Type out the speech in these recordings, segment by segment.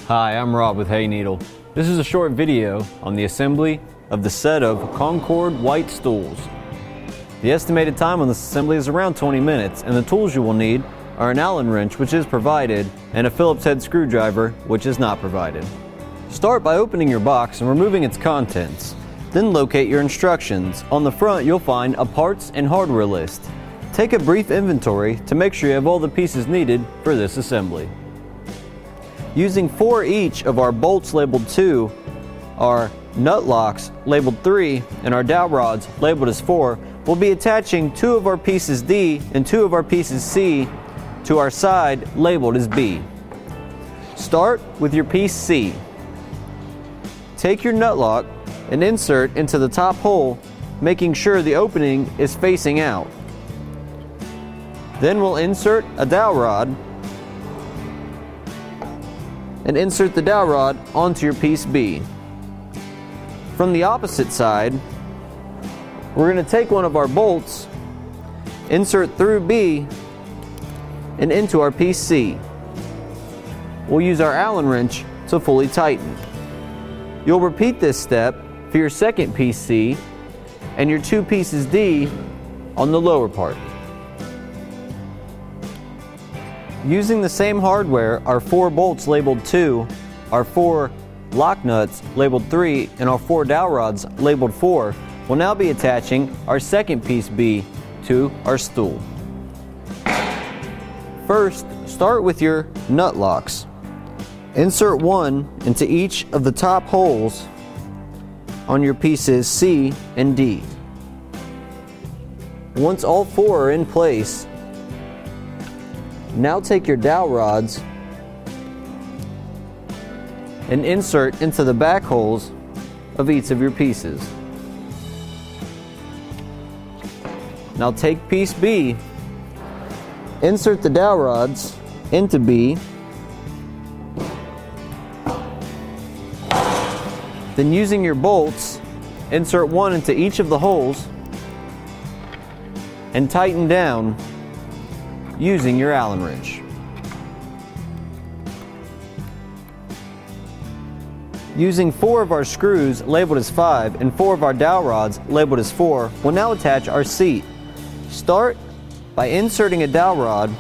Hi, I'm Rob with Hayneedle. This is a short video on the assembly of the set of Concord white stools. The estimated time on this assembly is around 20 minutes, and the tools you will need are an Allen wrench, which is provided, and a Phillips head screwdriver, which is not provided. Start by opening your box and removing its contents. Then locate your instructions. On the front, you'll find a parts and hardware list. Take a brief inventory to make sure you have all the pieces needed for this assembly. Using 4 each of our bolts labeled 2, our nut locks labeled 3, and our dowel rods labeled as 4, we'll be attaching 2 of our pieces D and 2 of our pieces C to our side labeled as B. Start with your piece C. Take your nut lock and insert into the top hole, making sure the opening is facing out. Then we'll insert a dowel rod and insert the dowel rod onto your piece B. From the opposite side, we're going to take one of our bolts, insert through B and into our piece C. We'll use our Allen wrench to fully tighten. You'll repeat this step for your second piece C and your 2 pieces D on the lower part. Using the same hardware, our 4 bolts labeled 2, our 4 lock nuts labeled 3, and our 4 dowel rods labeled 4, we'll now be attaching our second piece B to our stool. First, start with your nut locks. Insert one into each of the top holes on your pieces C and D. Once all 4 are in place, now take your dowel rods and insert into the back holes of each of your pieces. Now take piece B, insert the dowel rods into B, then using your bolts, insert one into each of the holes and tighten down using your Allen wrench. Using 4 of our screws labeled as 5 and 4 of our dowel rods labeled as 4, we'll now attach our seat. Start by inserting a dowel rod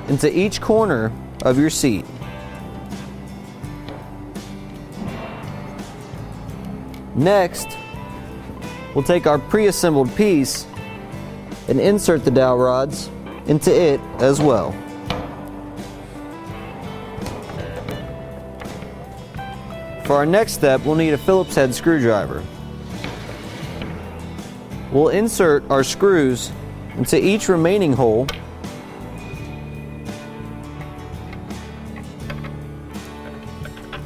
into each corner of your seat. Next, we'll take our pre-assembled piece and insert the dowel rods into it as well. For our next step, we'll need a Phillips head screwdriver. We'll insert our screws into each remaining hole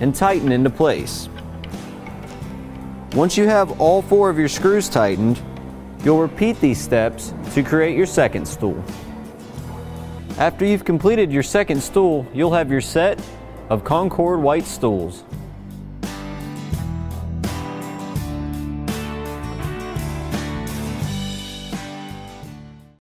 and tighten into place. Once you have all 4 of your screws tightened, you'll repeat these steps to create your second stool. After you've completed your second stool, you'll have your set of Concord white stools.